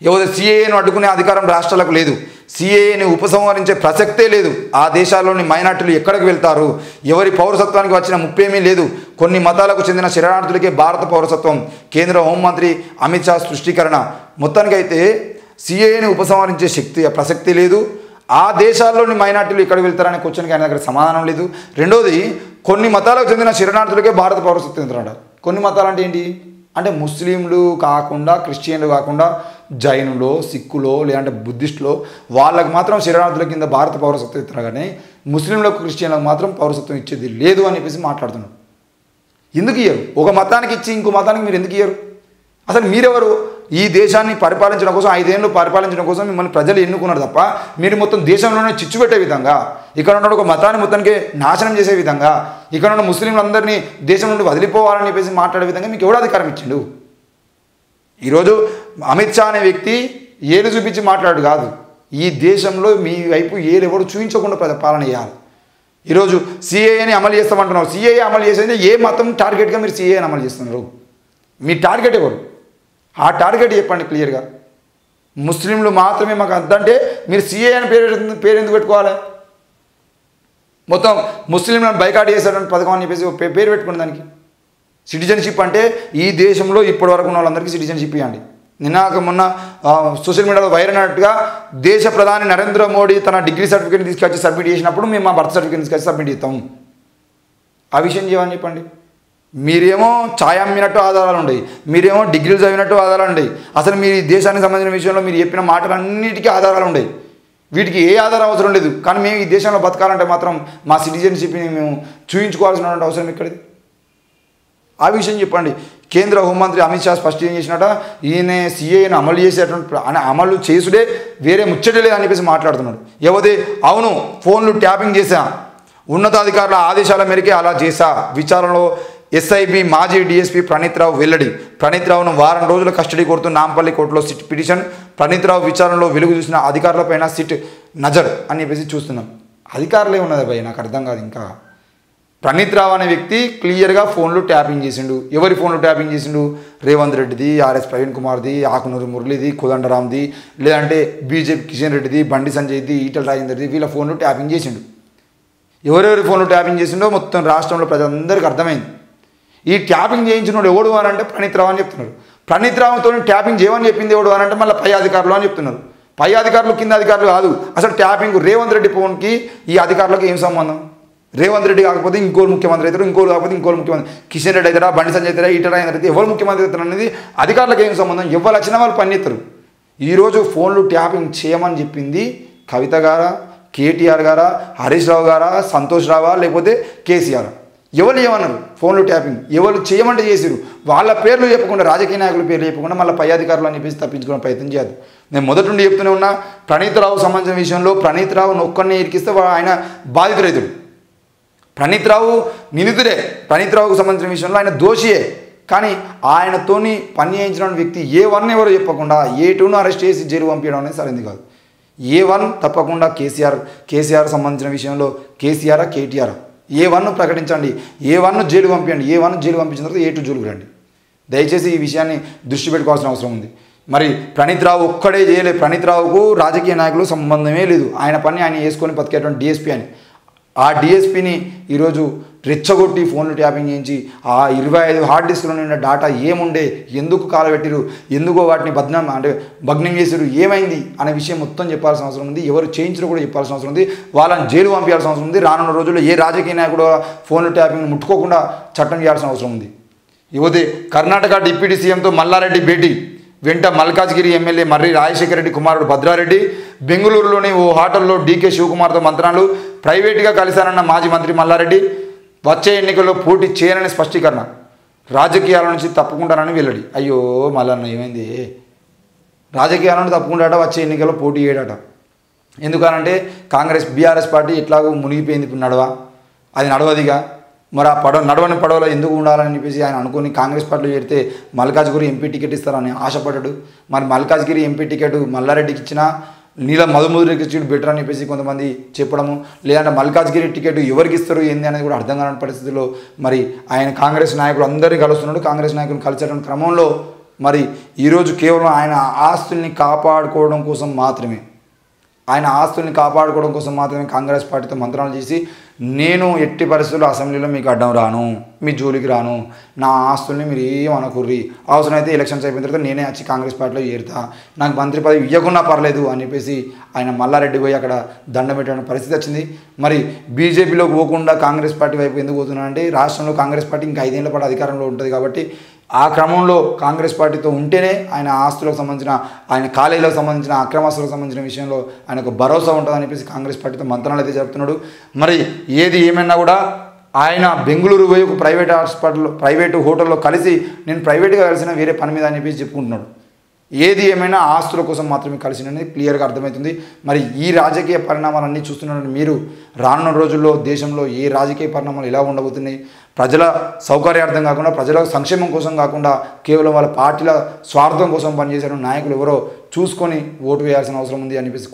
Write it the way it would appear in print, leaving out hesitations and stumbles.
ఎవరు సిఏఏను అడ్డుకునే అధికారం రాష్ట్రాలకు లేదు. సిఏఏని ఉపసంహరించే ప్రసక్తే లేదు. ఆ దేశాల్లోని మైనార్టీలు ఎక్కడికి వెళ్తారు? ఎవరి పౌరసత్వానికి వచ్చిన ముప్పేమీ లేదు. కొన్ని మతాలకు చెందిన శరణార్థులకే భారత పౌరసత్వం. కేంద్ర హోంమంత్రి అమిత్ షా స్పష్టీకరణ. మొత్తానికైతే సిఏఏని ఉపసంహరించే ప్రసక్తి లేదు. ఆ దేశాల్లోని మైనార్టీలు ఎక్కడికి వెళ్తారనే క్వశ్చన్కి ఆయన దగ్గర సమాధానం లేదు. రెండోది, కొన్ని మతాలకు చెందిన శరణార్థులకే భారత పౌరసత్వం ఇస్తున్నాడు. కొన్ని మతాలు అంటే ఏంటి అంటే ముస్లింలు కాకుండా, క్రిస్టియన్లు కాకుండా, జైనులో, సిక్కులో, లేదంటే బుద్ధిస్టులో వాళ్ళకు మాత్రం శరణార్థుల కింద భారత పౌరసత్వం ఇస్తారు. కానీ ముస్లింలకు, క్రిస్టియన్లకు మాత్రం పౌరసత్వం ఇచ్చేది లేదు అని చెప్పేసి మాట్లాడుతున్నాడు. ఎందుకు ఇయ్యరు? ఒక మతానికి ఇచ్చి ఇంకో మతానికి మీరు ఎందుకు ఇయ్యరు? అసలు మీరెవరు? ఈ దేశాన్ని పరిపాలించడం కోసం, 5 ఏళ్ళు పరిపాలించడం కోసం మిమ్మల్ని ప్రజలు ఎన్నుకున్నారు తప్ప మీరు మొత్తం దేశంలోనే చిచ్చు పెట్టే విధంగా, ఇక్కడ ఉన్న ఒక మతాన్ని మొత్తానికి నాశనం చేసే విధంగా, ఇక్కడ ఉన్న ముస్లింలందరినీ దేశం నుండి వదిలిపోవాలని చెప్పేసి మాట్లాడే విధంగా మీకు ఎవరు అధికారం ఇచ్చిండు? ఈరోజు అమిత్ షా అనే వ్యక్తి ఏలు చూపించి మాట్లాడు కాదు, ఈ దేశంలో మీ వైపు ఏలు ఎవరు చూపించకుండా పాలన చేయాలి. ఈరోజు సిఏఏని అమలు చేస్తామంటున్నారు. సిఏఏ అమలు చేసేది ఏ మతం టార్గెట్గా మీరు సిఏఏని అమలు చేస్తున్నారు? మీ టార్గెట్ ఎవరు? ఆ టార్గెట్ చెప్పండి క్లియర్గా. ముస్లింలు మాత్రమే మాకు అంతంటే మీరు సిఏ అని పేరు ఎందుకు పెట్టుకోవాలి? మొత్తం ముస్లింలను బైకాట్ చేశారని పథకం అని చెప్పేసి పేరు పెట్టుకుని దానికి. సిటిజన్షిప్ అంటే ఈ దేశంలో ఇప్పటి వరకు ఉన్న వాళ్ళందరికీ సిటిజన్షిప్ ఇవ్వండి. మొన్న సోషల్ మీడియాలో వైరల్ అయినట్టుగా దేశ ప్రధాని నరేంద్ర మోడీ తన డిగ్రీ సర్టిఫికేట్ తీసుకొచ్చి సబ్మిట్ చేసినప్పుడు మేము మా బర్త్ సర్టిఫికేట్ తీసుకొచ్చి సబ్మిట్ చేస్తాము. ఆ విషయం చేయమని చెప్పండి. మీరేమో ఛాయ అమ్మినట్టు ఆధారాలు ఉండవు, మీరేమో డిగ్రీలు చదివినట్టు ఆధారాలు ఉండవు. అసలు మీరు ఈ దేశానికి సంబంధించిన విషయంలో మీరు చెప్పిన మాటలన్నిటికీ ఆధారాలు ఉండవు. వీటికి ఏ ఆధారం అవసరం లేదు. కానీ మేము ఈ దేశంలో బతకాలంటే మాత్రం మా సిటిజన్షిప్ని మేము చూపించుకోవాల్సిన అవసరం ఎక్కడిది? ఆ విషయం చెప్పండి. కేంద్ర హోంమంత్రి అమిత్ షా స్పష్టం చేసినట్ట ఈయన సిఏను అమలు చేసేటువంటి అమలు చేసుడే వేరే ముచ్చటే అని చెప్పేసి మాట్లాడుతున్నాడు. ఎవదే అవును ఫోన్లు ట్యాపింగ్ చేశా, ఉన్నతాధికారుల ఆదేశాల మేరకే అలా చేశా. విచారణలో ఎస్ఐబి మాజీ డిఎస్పీ ప్రణీత్ రావు వెల్లడి. ప్రణీత్ రావును వారం రోజుల కస్టడీ కోరుతూ నాంపల్లి కోర్టులో సిట్ పిటిషన్. ప్రణీత్ రావు విచారణలో వెలుగు చూసిన అధికారులపైన సిట్ నజర్ అని చెప్పేసి చూస్తున్నాం. అధికారులే ఉన్నది భయ్, నాకు అర్థం కాదు. ఇంకా ప్రణీత్ రావు అనే వ్యక్తి క్లియర్గా ఫోన్లు ట్యాపింగ్ చేసిండు. ఎవరి ఫోన్లు ట్యాపింగ్ చేసిండు? రేవంత్ రెడ్డిది, ఆర్ఎస్ ప్రవీణ్ కుమార్ది, ఆకునూరు మురళిది, కోదండరామ్ది, లేదంటే బీజేపీ కిషన్ రెడ్డిది, బండి సంజయ్ది, ఈటల రాజేందర్ది, వీళ్ళ ఫోన్లు ట్యాపింగ్ చేసిండు. ఎవరెవరి ఫోన్లు ట్యాపింగ్ చేసిండో మొత్తం రాష్ట్రంలో ప్రజలందరికీ అర్థమైంది. ఈ ట్యాపింగ్ చేయించిన ఎవడు అని అంటే ప్రణీత్ రావు అని చెప్తున్నారు. ప్రణీత్ రావుతో ట్యాపింగ్ చేయమని చెప్పింది ఎవడు అని అంటే మళ్ళీ పై అధికారులు అని చెప్తున్నారు. పై అధికారులు కింద అధికారులు కాదు. అసలు ట్యాపింగ్ రేవంత్ రెడ్డి ఫోన్కి ఈ అధికారులకు ఏం సంబంధం? రేవంత్ రెడ్డి కాకపోతే ఇంకోరు ముఖ్యమంత్రి అవుతారు, ఇంకోరు కాకపోతే ఇంకోరు ముఖ్యమంత్రి. కిషన్ రెడ్డి అవుతారా, బండి సంజయ్ అవుతారా, ఈటల రాజేందర్ అయితే ఎవరు ముఖ్యమంత్రి అవుతారు అనేది అధికారులకు ఏం సంబంధం? ఎవరు వచ్చినా వాళ్ళు పనిచేస్తారు. ఈరోజు ఫోన్లు ట్యాపింగ్ చేయమని చెప్పింది కవిత గారా, కేటీఆర్ గారా, హరీష్ రావు గారా, సంతోష్ రావా, లేకపోతే కేసీఆర్? ఎవరు ఏమన్నారు? ఫోన్లు ట్యాపింగ్ ఎవరు చేయమంటే చేసిరు. వాళ్ళ పేర్లు చెప్పకుండా, రాజకీయ నాయకుల పేర్లు చెప్పకుండా మళ్ళీ పై అధికారులు అని చెప్పేసి తప్పించుకునే ప్రయత్నం చేయదు. నేను మొదటి నుండి చెప్తూనే ఉన్నా, ప్రణీత్ రావు సంబంధించిన విషయంలో ప్రణీత్ రావు ఒక్కరిని ఇరికిస్తే ఆయన బాధితురైతుడు. ప్రణీత్ రావు నిందితుడే. ప్రణీత్ రావుకు సంబంధించిన విషయంలో ఆయన దోషియే. కానీ ఆయనతోని పని చేయించిన వ్యక్తి A1 ఎవరో చెప్పకుండా A2ను అరెస్ట్ చేసి జైలు పంపించడం అనేది సరైనది కాదు. A1 తప్పకుండా కేసీఆర్ సంబంధించిన విషయంలో కేసీఆర్ కేటీఆర్ A1 ప్రకటించండి, A1 జైలు పంపించండి. A1 జైలు పంపించిన తర్వాత A2 జైలుకు రండి. దయచేసి ఈ విషయాన్ని దృష్టి పెట్టుకోవాల్సిన అవసరం ఉంది. మరి ప్రణీత్ రావు ఒక్కడే చేయలేదు. ప్రణీత్ రావుకు రాజకీయ నాయకులు సంబంధమే లేదు. ఆయన పని ఆయన వేసుకొని బతికేటువంటి DSP అని. ఆ DSPని ఈరోజు రెచ్చగొట్టి ఫోన్లు ట్యాపింగ్ చేయించి ఆ 25 హార్డ్ డిస్క్లో ఉన్న డాటా ఏముండే, ఎందుకు కాలబెట్టిరు, ఎందుకో వాటిని భగ్నం చేసిరు, ఏమైంది అనే విషయం మొత్తం చెప్పాల్సిన అవసరం ఉంది. ఎవరు చేయించరు కూడా చెప్పాల్సిన అవసరం ఉంది. వాళ్ళని జైలు పంపించాల్సిన అవసరం ఉంది. రానున్న రోజుల్లో ఏ రాజకీయ నాయకుడు ఫోన్లు ట్యాపింగ్ ముట్టుకోకుండా చట్టం చేయాల్సిన అవసరం ఉంది. యువతే కర్ణాటక డిప్యూటీ సీఎంతో మల్లారెడ్డి భేటీ. వెంట మల్కాజ్గిరి ఎమ్మెల్యే మర్రి రాజశేఖర రెడ్డి కుమారుడు భద్రారెడ్డి. బెంగళూరులోని ఓ హోటల్లో DK శివకుమార్తో మంత్రాలు. ప్రైవేటుగా కలిశారన్న మాజీ మంత్రి మల్లారెడ్డి. వచ్చే ఎన్నికల్లో పోటీ చేయనని స్పష్టీకరణ. రాజకీయాల నుంచి తప్పుకుంటానని వెల్లడి. అయ్యో మల్లన్న ఏమైంది? రాజకీయాల నుంచి తప్పుకుంటాట, వచ్చే ఎన్నికల్లో పోటీ చేయడట. ఎందుకనంటే BRS పార్టీ ఎట్లాగో మునిగిపోయింది. ఇప్పుడు అది నడవదిగా. మరి ఆ నడవని పడవలో ఎందుకు ఉండాలని చెప్పేసి ఆయన అనుకుని కాంగ్రెస్ పార్టీలో చేరితే మల్కాజ్గిరి ఎంపీ టికెట్ ఇస్తారని ఆశపడ్డాడు. మరి మల్కాజ్గిరి ఎంపీ టికెట్ మల్లారెడ్డికి ఇచ్చినా నీలం మధుమూరికి ఇచ్చి బెటర్ అని చెప్పేసి కొంతమంది చెప్పడము, లేదంటే మల్కాజ్గిరి టికెట్ ఎవరికి ఇస్తారు ఏంది అనేది కూడా అర్థం కాని పరిస్థితుల్లో మరి ఆయన కాంగ్రెస్ నాయకులు అందరినీ కలుస్తున్నాడు. కాంగ్రెస్ నాయకులు కలిసేటువంటి క్రమంలో మరి ఈరోజు కేవలం ఆయన ఆస్తుల్ని కాపాడుకోవడం కోసం మాత్రమే కాంగ్రెస్ పార్టీతో మంత్రాలు చేసి నేను ఎట్టి పరిస్థితుల్లో అసెంబ్లీలో మీకు అడ్డం రాను, మీ జోలికి రాను, నా ఆస్తుల్ని మీరు ఏం అనుకుర్రి, అవసరమైతే ఎలక్షన్స్ అయిపోయిన తర్వాత నేనే వచ్చి కాంగ్రెస్ పార్టీలో చేరుతా, నాకు మంత్రి పదవి ఇవ్వకున్నా పర్లేదు అని చెప్పేసి ఆయన మల్లారెడ్డి పోయి అక్కడ దండం పెట్టిన పరిస్థితి వచ్చింది. మరి బీజేపీలోకి పోకుండా కాంగ్రెస్ పార్టీ వైపు ఎందుకు పోతున్నానంటే రాష్ట్రంలో కాంగ్రెస్ పార్టీ ఇంకా 5 ఏళ్ల పాటు అధికారంలో ఉంటుంది కాబట్టి ఆ క్రమంలో కాంగ్రెస్ పార్టీతో ఉంటేనే ఆయన ఆస్తులకు సంబంధించిన, ఆయన కాలేజీలకు సంబంధించిన, అక్రమాస్తులకు సంబంధించిన విషయంలో ఆయనకు భరోసా ఉంటుందని చెప్పేసి కాంగ్రెస్ పార్టీతో మంత్రాలు అయితే జరుపుతున్నాడు. మరి ఏది ఏమైనా కూడా ఆయన బెంగళూరు పోయి ఒక ప్రైవేటు హోటల్లో కలిసి నేను ప్రైవేట్గా కలిసిన వేరే పని మీద అని చెప్పేసి చెప్పుకుంటున్నాడు. ఏది ఏమైనా ఆస్తుల కోసం మాత్రమే కలిసినది క్లియర్గా అర్థమవుతుంది. మరి ఈ రాజకీయ పరిణామాలన్నీ చూస్తున్న మీరు రానున్న రోజుల్లో దేశంలో ఏ రాజకీయ పరిణామాలు ఎలా ఉండబోతున్నాయి, ప్రజల సౌకర్యార్థం కాకుండా, ప్రజల సంక్షేమం కోసం కాకుండా కేవలం వాళ్ళ పార్టీల స్వార్థం కోసం పనిచేసే నాయకులు ఎవరో చూసుకొని ఓటు వేయాల్సిన అవసరం ఉంది అని చెప్పేసి